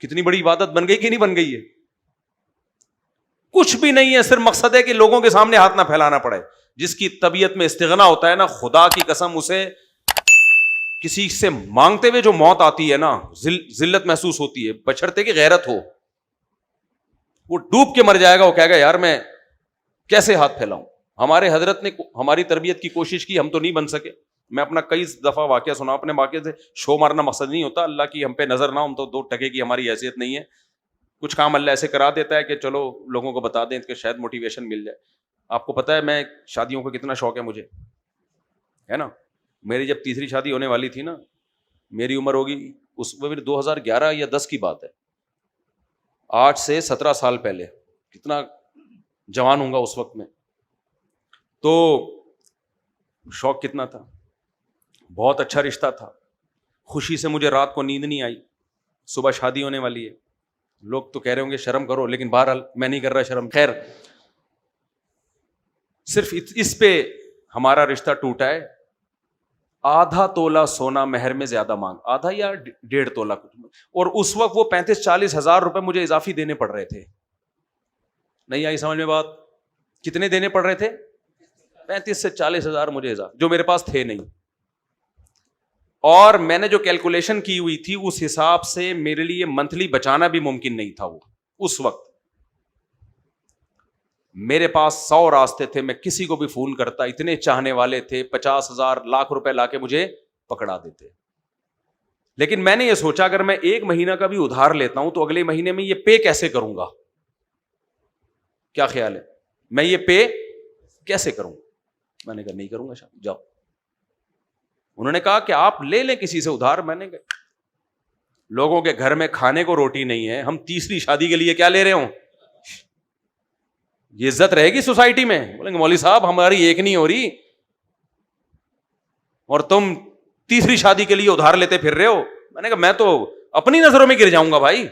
کتنی بڑی عبادت بن گئی کہ نہیں بن گئی ہے؟ کچھ بھی نہیں ہے، صرف مقصد ہے کہ لوگوں کے سامنے ہاتھ نہ پھیلانا پڑے. جس کی طبیعت میں استغنا ہوتا ہے نا، خدا کی قسم اسے کسی سے مانگتے ہوئے جو موت آتی ہے نا، ذلت محسوس ہوتی ہے، بشرطے کی غیرت ہو. وہ ڈوب کے مر جائے گا، وہ کہے گا یار میں کیسے ہاتھ پھیلاؤں. ہمارے حضرت نے ہماری تربیت کی کوشش کی، ہم تو نہیں بن سکے. میں اپنا کئی دفعہ واقعہ سنا، اپنے واقعے سے شو مارنا مقصد نہیں ہوتا، اللہ کی ہم پہ نظر نہ، ہم تو 2 ٹکے کی ہماری حیثیت نہیں ہے. کچھ کام اللہ ایسے کرا دیتا ہے کہ چلو لوگوں کو بتا دیں کہ شاید موٹیویشن مل جائے. آپ کو پتا ہے میں شادیوں کو کتنا شوق ہے مجھے، ہے نا. میری جب تیسری شادی ہونے والی تھی نا، میری عمر ہوگی اس میں 2011 یا 10 کی بات ہے، 8 سے 17 سال پہلے. کتنا جوان ہوں گا اس وقت میں. تو شوق کتنا تھا، بہت اچھا رشتہ تھا. خوشی سے مجھے رات کو نیند نہیں آئی، صبح شادی ہونے والی ہے. لوگ تو کہہ رہے ہوں گے شرم کرو، لیکن بہرحال میں نہیں کر رہا شرم. خیر، صرف اس پہ ہمارا رشتہ ٹوٹا ہے. آدھا تولہ سونا مہر میں زیادہ مانگ، آدھا یا 1.5 تولہ کچھ، اور اس وقت وہ 35-40 ہزار روپے مجھے اضافی دینے پڑ رہے تھے. نہیں آئی سمجھ میں بات؟ کتنے دینے پڑ رہے تھے؟ 35 سے 40 ہزار مجھے اضافی، جو میرے پاس تھے نہیں. اور میں نے جو کیلکولیشن کی ہوئی تھی اس حساب سے میرے لیے منتھلی بچانا بھی ممکن نہیں تھا. وہ اس وقت میرے پاس 100 راستے تھے، میں کسی کو بھی فون کرتا، اتنے چاہنے والے تھے، 50,000 لاکھ روپے لا کے مجھے پکڑا دیتے. لیکن میں نے یہ سوچا اگر میں 1 مہینہ کا بھی ادھار لیتا ہوں تو اگلے مہینے میں یہ پے کیسے کروں گا؟ کیا خیال ہے؟ میں یہ پے کیسے کروں؟ میں نے کہا نہیں کروں گا شاید. جاؤ. انہوں نے کہا کہ آپ لے لیں کسی سے ادھار. میں نے کہا لوگوں کے گھر میں کھانے کو روٹی نہیں ہے، ہم تیسری شادی کے لیے کیا لے رہے ہوں؟ یہ عزت رہے گی سوسائٹی میں؟ بولیں گے مولوی صاحب ہماری ایک نہیں ہو رہی اور تم تیسری شادی کے لیے ادھار لیتے پھر رہے ہو. میں نے کہا میں تو اپنی نظروں میں گر جاؤں گا بھائی.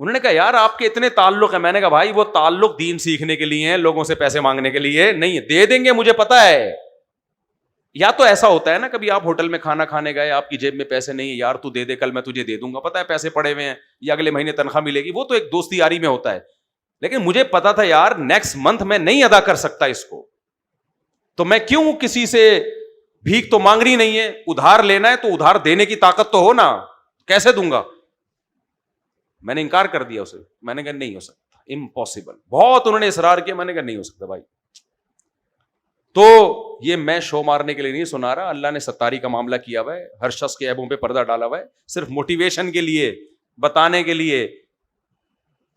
انہوں نے کہا یار آپ کے اتنے تعلق ہے. میں نے کہا بھائی وہ تعلق دین سیکھنے کے لیے ہیں، لوگوں سے پیسے مانگنے کے لیے نہیں. دے دیں گے مجھے پتا ہے. یا تو ایسا ہوتا ہے نا کبھی آپ ہوٹل میں کھانا کھانے گئے، آپ کی جیب میں پیسے نہیں ہے، یار تو دے دے کل میں تجھے دے دوں گا، پتا ہے پیسے پڑے ہوئے ہیں یا اگلے مہینے تنخواہ ملے گی. وہ تو ایک دوستی یاری میں ہوتا ہے. لیکن مجھے پتا تھا یار نیکسٹ منتھ میں نہیں ادا کر سکتا اس کو، تو میں کیوں کسی سے بھیک تو مانگنی نہیں ہے. ادھار لینا ہے تو ادھار دینے کی طاقت تو ہو نا، کیسے دوں گا؟ میں نے انکار کر دیا اسے. میں نے کہا نہیں ہو سکتا، امپاسبل. بہت انہوں نے اصرار کیا، میں نے کہا نہیں ہو سکتا بھائی. تو یہ میں شو مارنے کے لیے نہیں سنا رہا، اللہ نے ستاری کا معاملہ کیا ہوا ہے، ہر شخص کے عیبوں پہ پردہ ڈالا ہوا ہے، صرف موٹیویشن کے لیے، بتانے کے لیے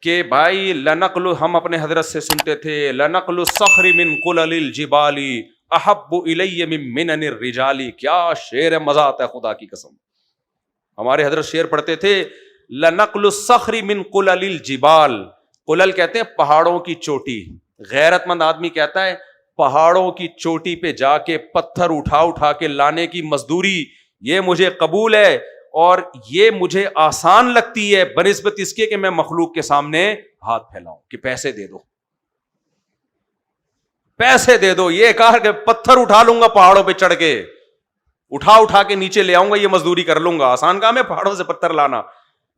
کہ بھائی لنقل، ہم اپنے حضرت سے سنتے تھے لنقل الصخر من قلل الجبال احب الی من منن الرجال. کیا شعر ہے، مزہ آتا ہے خدا کی قسم. ہمارے حضرت شعر پڑھتے تھے لنقل الصخر من قلل الجبال. قلل کہتے ہیں پہاڑوں کی چوٹی. غیرت مند آدمی کہتا ہے پہاڑوں کی چوٹی پہ جا کے پتھر اٹھا کے لانے کی مزدوری یہ مجھے قبول ہے، اور یہ مجھے آسان لگتی ہے بنسبت اس کے کہ میں مخلوق کے سامنے ہاتھ پھیلاؤں کہ پیسے دے دو، پیسے دے دو. یہ کہا کہ پتھر اٹھا لوں گا پہاڑوں پہ چڑھ کے، اٹھا کے نیچے لے آؤں گا، یہ مزدوری کر لوں گا. آسان کام ہے پہاڑوں سے پتھر لانا.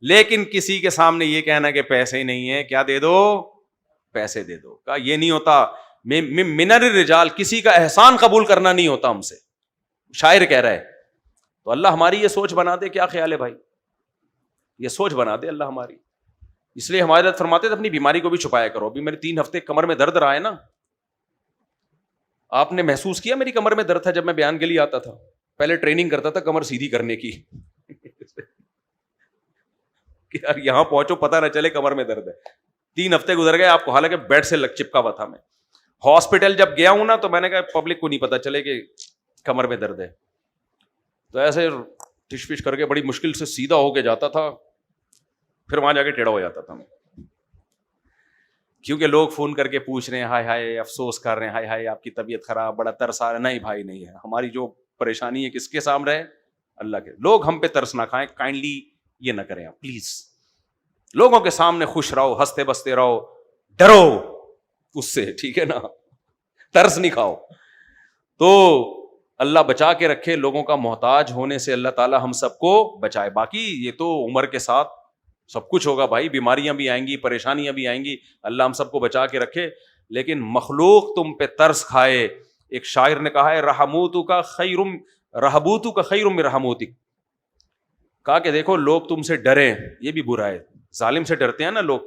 لیکن کسی کے سامنے یہ کہنا کہ پیسے ہی نہیں ہے، کیا دے دو؟ پیسے دے دو. کہا یہ نہیں ہوتا. منن الرجال، کسی کا احسان قبول کرنا نہیں ہوتا ہم سے. شاعر کہہ رہا ہے. تو اللہ ہماری یہ سوچ بنا دے. کیا خیال ہے بھائی؟ یہ سوچ بنا دے اللہ ہماری. اس لیے ہمارے حضرت فرماتے تھے اپنی بیماری کو بھی چھپایا کرو. ابھی میرے 3 ہفتے کمر میں درد رہا ہے نا، آپ نے محسوس کیا میری کمر میں درد تھا جب میں بیان کے لیے آتا تھا؟ پہلے ٹریننگ کرتا تھا کمر سیدھی کرنے کی کہ یار یہاں پہنچو پتہ نہ چلے کمر میں درد ہے. 3 ہفتے گزر گئے آپ کو، حالانکہ بیڈ سے چپکا ہوا تھا. میں ہاسپٹل جب گیا ہوں نا تو میں نے کہا پبلک کو نہیں پتا چلے کہ کمر میں درد ہے. تو ایسے ٹش پش کر کے بڑی مشکل سے سیدھا ہو کے جاتا تھا، پھر وہاں جا کے ٹیڑھا ہو جاتا تھا میں. کیونکہ لوگ فون کر کے پوچھ رہے ہیں ہائے ہائے افسوس کر رہے ہیں ہائے ہائے آپ کی طبیعت خراب، بڑا ترس آ رہا ہے. نہیں بھائی نہیں ہے. ہماری جو پریشانی ہے کس کے سامنے ہے؟ اللہ کے. لوگ ہم پہ ترس نہ کھائیں، کائنڈلی یہ نہ کریں آپ پلیز. لوگوں کے سامنے خوش رہو، ہنستے بستے رہو، ڈرو اس سے، ٹھیک ہے نا، ترس نہیں کھاؤ. تو اللہ بچا کے رکھے لوگوں کا محتاج ہونے سے, اللہ تعالیٰ ہم سب کو بچائے. باقی یہ تو عمر کے ساتھ سب کچھ ہوگا بھائی, بیماریاں بھی آئیں گی, پریشانیاں بھی آئیں گی, اللہ ہم سب کو بچا کے رکھے. لیکن مخلوق تم پہ ترس کھائے. ایک شاعر نے کہا ہے رحموتو کا خیر من رحموتک, کہا کہ دیکھو لوگ تم سے ڈریں یہ بھی برا ہے, ظالم سے ڈرتے ہیں نا لوگ,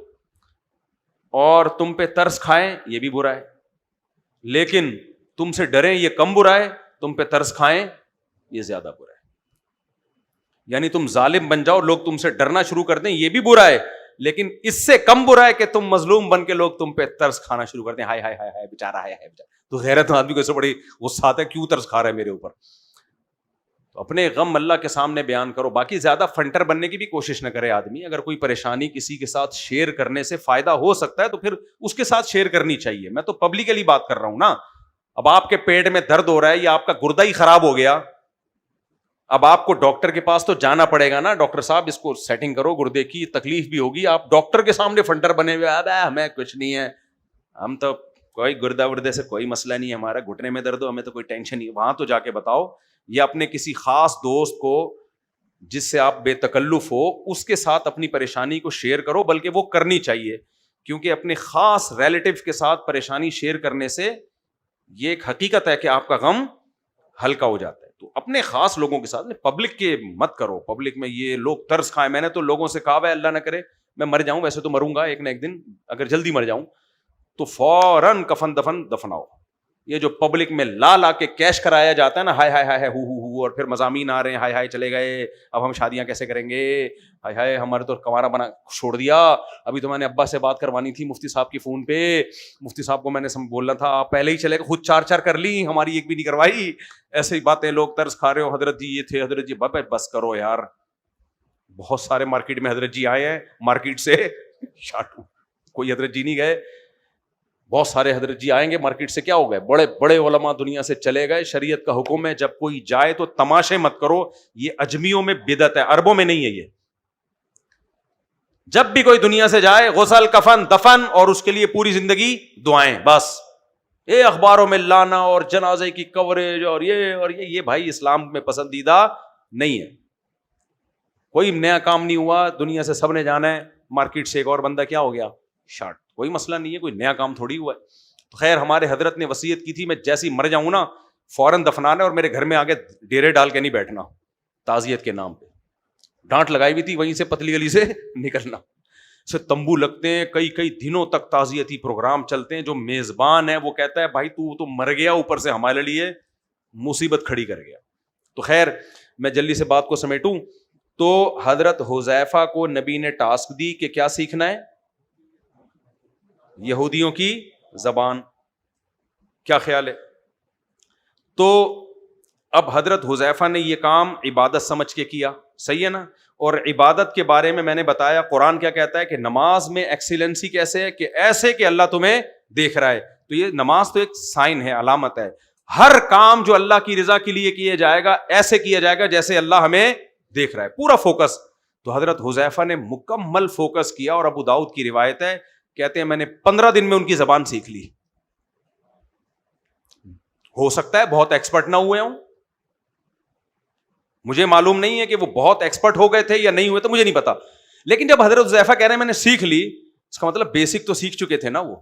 اور تم پہ ترس کھائیں یہ بھی برا ہے. لیکن تم سے ڈریں یہ کم برا ہے, تم پہ ترس کھائیں یہ زیادہ برا ہے. یعنی تم ظالم بن جاؤ, لوگ تم سے ڈرنا شروع کر دیں, یہ بھی برا ہے. لیکن اس سے کم برا ہے کہ تم مظلوم بن کے لوگ تم پہ ترس کھانا شروع کر دیں, ہائے ہائے ہائے ہائے بیچارہ, ہائے ہائے بیچارہ. تو غیرت آدمی کو اس سے بڑی غصہ آتا ہے, کیوں ترس کھا رہا ہے میرے اوپر. تو اپنے غم اللہ کے سامنے بیان کرو. باقی زیادہ فنٹر بننے کی بھی کوشش نہ کرے آدمی. اگر کوئی پریشانی کسی کے ساتھ شیئر کرنے سے فائدہ ہو سکتا ہے تو پھر اس کے ساتھ شیئر کرنی چاہیے. میں تو پبلکلی بات کر رہا ہوں نا. اب آپ کے پیٹ میں درد ہو رہا ہے یا آپ کا گردہ ہی خراب ہو گیا, اب آپ کو ڈاکٹر کے پاس تو جانا پڑے گا نا, ڈاکٹر صاحب اس کو سیٹنگ کرو, گردے کی تکلیف بھی ہوگی. آپ ڈاکٹر کے سامنے فنٹر بنے ہوئے, ہمیں کچھ نہیں ہے, ہم تو کوئی گردہ وردے سے کوئی مسئلہ نہیں ہے, ہمارا گھٹنے میں درد ہو, ہمیں تو کوئی ٹینشن نہیں. وہاں تو جا کے بتاؤ, یا اپنے کسی خاص دوست کو جس سے آپ بے تکلف ہو اس کے ساتھ اپنی پریشانی کو شیئر کرو. بلکہ وہ کرنی چاہیے, کیونکہ اپنے خاص ریلیٹو کے ساتھ پریشانی شیئر کرنے سے یہ ایک حقیقت ہے کہ آپ کا غم ہلکا ہو جاتا ہے. تو اپنے خاص لوگوں کے ساتھ, پبلک کے مت کرو. پبلک میں یہ لوگ ترس کھائیں. میں نے تو لوگوں سے کہا ہے اللہ نہ کرے میں مر جاؤں, ویسے تو مروں گا ایک نہ ایک دن, اگر جلدی مر جاؤں تو فوراً کفن دفناؤ. یہ جو پبلک میں لا کے کیش کرایا جاتا ہے نا, ہائے ہائے ہائے ہو, اور پھر مضامین آ رہے ہیں, ہائے ہائے چلے گئے, اب ہم شادیاں کیسے کریں گے, ہائے ہائے ہمارے تو کنوارا بنا چھوڑ دیا, ابھی تو میں نے ابا سے بات کروانی تھی مفتی صاحب کی فون پہ, مفتی صاحب کو میں نے بولنا تھا آپ پہلے ہی چلے گئے, خود 4 کر لی, ہماری ایک بھی نہیں کروائی. ایسے ہی باتیں, لوگ ترس کھا رہے ہو, حضرت جی یہ تھے, حضرت جی بس کرو یار. بہت سارے مارکیٹ میں حضرت جی آئے ہیں, مارکیٹ سے شاٹو, کوئی حضرت جی نہیں گئے. بہت سارے حضرت جی آئیں گے مارکیٹ سے, کیا ہو گئے, بڑے بڑے علماء دنیا سے چلے گئے. شریعت کا حکم ہے جب کوئی جائے تو تماشے مت کرو, یہ اجمیوں میں بدعت ہے, عربوں میں نہیں ہے یہ. جب بھی کوئی دنیا سے جائے غسل کفن دفن, اور اس کے لیے پوری زندگی دعائیں بس. یہ اخباروں میں لانا اور جنازے کی کوریج اور یہ بھائی اسلام میں پسندیدہ نہیں ہے. کوئی نیا کام نہیں ہوا, دنیا سے سب نے جانا ہے, مارکیٹ سے ایک اور بندہ کیا ہو گیا شارٹ, کوئی مسئلہ نہیں ہے, کوئی نیا کام تھوڑی ہوا ہے. تو خیر ہمارے حضرت نے وصیت کی تھی میں جیسی مر جاؤں نا فوراً دفنانا, اور میرے گھر میں آگے ڈیرے ڈال کے نہیں بیٹھنا تعزیت کے نام پہ. ڈانٹ لگائی ہوئی تھی, وہیں سے پتلی گلی سے نکلنا. سے تمبو لگتے ہیں, کئی دنوں تک تعزیتی پروگرام چلتے ہیں. جو میزبان ہے وہ کہتا ہے بھائی تو مر گیا, اوپر سے ہمارے لیے مصیبت کھڑی کر گیا. تو خیر میں جلدی سے بات کو سمیٹوں. تو حضرت حذیفہ کو نبی نے ٹاسک دی کہ کیا سیکھنا ہے, یہودیوں کی زبان. کیا خیال ہے؟ تو اب حضرت حذیفہ نے یہ کام عبادت سمجھ کے کیا, صحیح ہے نا. اور عبادت کے بارے میں نے بتایا قرآن کیا کہتا ہے کہ نماز میں ایکسیلنسی کیسے ہے, کہ ایسے کہ اللہ تمہیں دیکھ رہا ہے. تو یہ نماز تو ایک سائن ہے, علامت ہے. ہر کام جو اللہ کی رضا کے لیے کیا جائے گا ایسے کیا جائے گا جیسے اللہ ہمیں دیکھ رہا ہے, پورا فوکس. تو حضرت حذیفہ نے مکمل فوکس کیا, اور ابو داؤد کی روایت ہے, کہتے ہیں میں نے 15 دن میں ان کی زبان سیکھ لی. ہو سکتا ہے بہت ایکسپرٹ نہ ہوئے ہوں, مجھے معلوم نہیں ہے کہ وہ بہت ایکسپرٹ ہو گئے تھے یا نہیں ہوئے, تو مجھے نہیں پتا. لیکن جب حضرت حذیفہ کہہ رہے ہیں میں نے سیکھ لی, اس کا مطلب بیسک تو سیکھ چکے تھے نا وہ.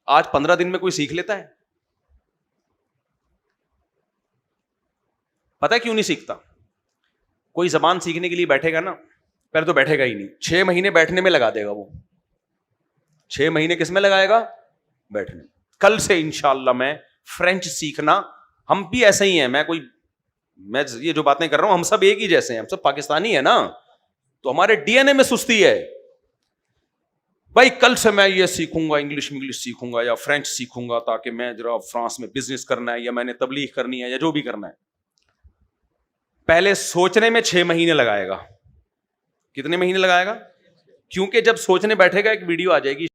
آج 15 دن میں کوئی سیکھ لیتا ہے؟ پتہ ہے کیوں نہیں سیکھتا؟ کوئی زبان سیکھنے کے لیے بیٹھے گا نا, پہلے تو بیٹھے گا ہی نہیں, 6 مہینے بیٹھنے میں لگا دے گا وہ. 6 مہینے کس میں لگائے گا؟ بیٹھنے. کل سے انشاءاللہ میں فرینچ سیکھنا, ہم بھی ایسے ہی ہیں, میں یہ جو باتیں کر رہا ہوں ہم سب ایک ہی جیسے ہیں, ہم سب پاکستانی ہیں نا, تو ہمارے ڈی این اے میں سستی ہے. بھائی کل سے میں یہ سیکھوں گا, انگلش سیکھوں گا یا فرینچ سیکھوں گا تاکہ میں ذرا فرانس میں بزنس کرنا ہے یا میں نے تبلیغ کرنی ہے یا جو بھی کرنا ہے. پہلے سوچنے میں 6 مہینے لگائے گا. کتنے مہینے لگائے گا؟ کیونکہ جب سوچنے بیٹھے گا ایک ویڈیو آ جائے گی